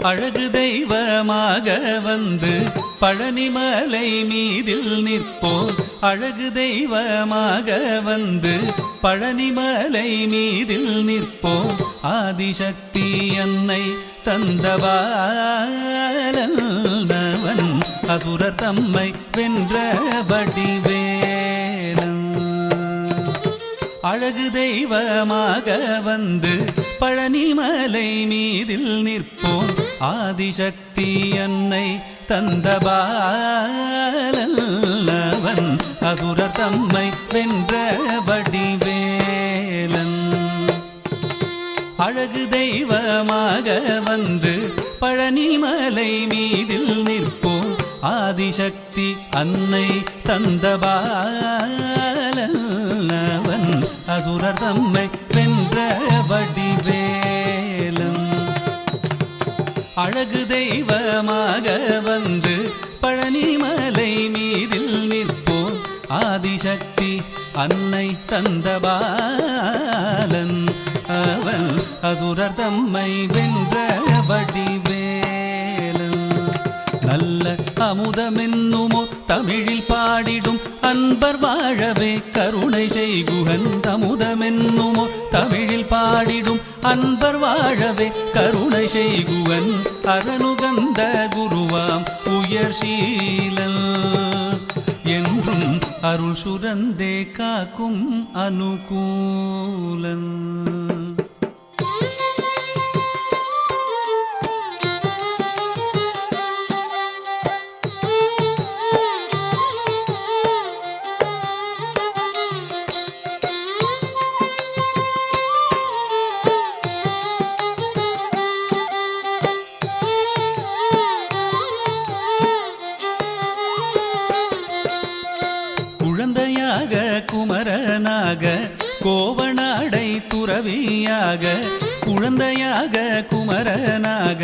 அழகு தெய்வமாக வந்து பழனிமலை மீதில் நிற்போம். அழகு தெய்வமாக வந்து பழனிமலை மீதில் நிற்போம். ஆதிசக்தி அன்னை தந்தபாலன் அசுரர் தம்மை வென்ற வடிவேலன். அழகு தெய்வமாக வந்து பழனிமலை மீதில் நிற்போம். ஆதிசக்தி அன்னை தந்தபாலன் அசுரர் தம்மை வென்ற வடிவேலன். அழகு தெய்வமாக வந்து பழனிமலை மீதில் நிற்போம். ஆதிசக்தி அன்னை தந்தபாலன் அசுரர் தம்மை வென்ற வடிவேலன். அழகு தெய்வமாக வந்து பழனிமலை மீதில் நிற்போம். ஆதிசக்தி அன்னை தந்தபாலன் அவன் அசுரர் தம்மை வென்ற வடிவேலன். நல்ல அமுதமென்னுமோ தமிழில் பாடிடும் அன்பர் வாழவே கருணை செய்குகன். அமுதமென்னுமோ தமிழில் பாடிடும் அன்பர் வாழவே கருணை செய்குவன். அரணுகந்த குருவாம் உயர் சீலன் என்றும் அருள் சுரந்தே காக்கும் அனுகூலன். குழந்தையாக குமரனாக கோவணாடை துறவியாக. குழந்தையாக குமரனாக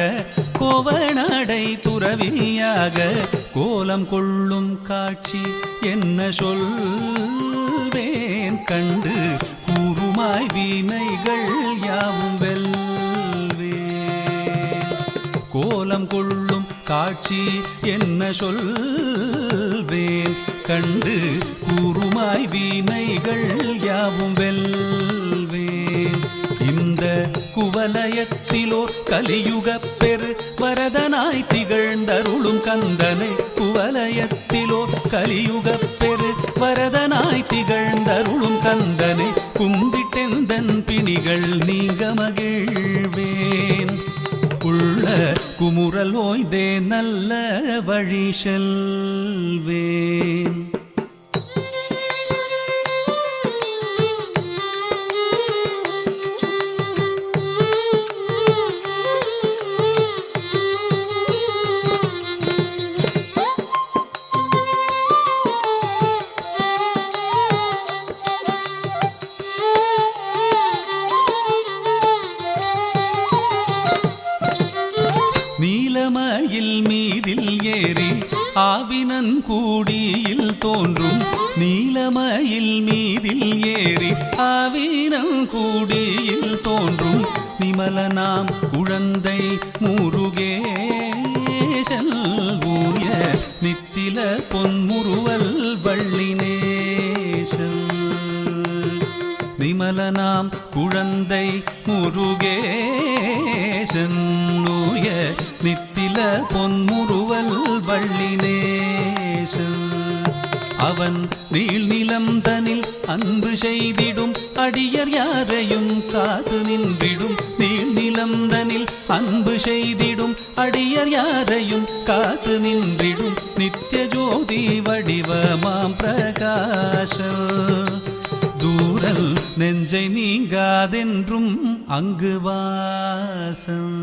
கோவணாடை துறவியாக கோலம் கொள்ளும் காட்சி என்ன சொல்வேன். கண்டு கூறுமாய் வினைகள் யாவும் வெல்வேன். கோலம் கொள்ளும் காட்சி என்ன சொல்வேன். கண்டு கூறுமாய் வினைகள் யாவும் வெல்வேன். இந்த குவலயத்திலோ கலியுகப் பெரு வரதனாய் திகழ்ந்தருளும் கந்தனை. குவலயத்திலோ கலியுகப் பெரு வரதனாய் திகழ்ந்தருளும் கந்தனை கும்பிட்டெந்தன் பிணிகள் நீங்க மகிழ்வேன். உள்ள குமுறல் ஓய்தே நல்ல வழி செல்வேன். நீலமயில் மீதில் ஏறி ஆவினன் கூடியில் தோன்றும். நீலமயில் மீதில் ஏறி ஆவினன் கூடியில் தோன்றும். நிமலனாம் குழந்தை முருகேசன் ஊய நித்தில பொன்முறுவல் வள்ளினேசன். நிமலனாம் குழந்தை முருகேசன் ஊய நித்தில பொன்முறுவல் வள்ளினேசன். அவன் நீள்நிலம் தனில் அன்பு செய்திடும் அடியர் யாரையும் காத்து நின்றிடும். நீள்நிலம் தனில் அன்பு செய்திடும் அடியர் யாரையும் காத்து நின்றிடும். நித்திய ஜோதி வடிவமாம் பிரகாசம் தூரல் நெஞ்சை நீங்காதென்றும் அங்கு வாசம்.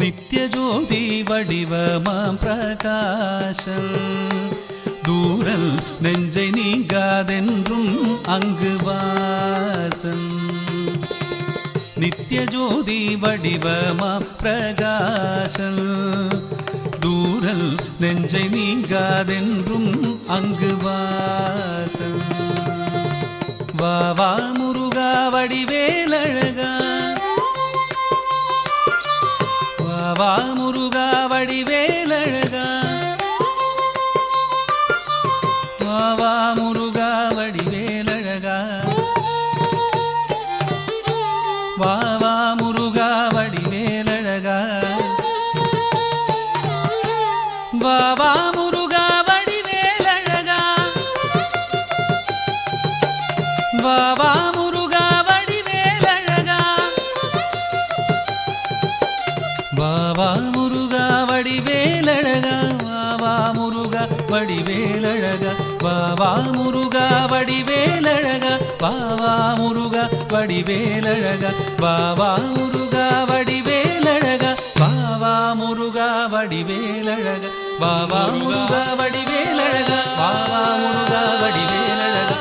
நித்திய ஜோதி வடிவமாம் பிரகாசம் தூரல் நெஞ்சை நீங்காதென்றும் அங்கு வாசம். நித்திய ஜோதி வடிவமாம் பிரகாசம் தூரல் நெஞ்சை நீங்காதென்றும் அங்கு வாசம். வா வா முருகா வடிவேலழகா, வா முருகா வடிவேலழகா வா முருகா வடிவேலழகா வா முருகா வடிவேலழகா வா முருகா வடிவேலழகா வா முருகா வடிவேலழகா வா முருகா வடிவேலழகா வா முருகா வடிவேலழகா வா முருகா வடிவேலழகா வா முருகா வடிவேலழகா வா முருகா வடிவேலழகா வா முருகா வடிவேலழகா வா முருகா வடிவேலழகா வா முருகா வடிவேலழகா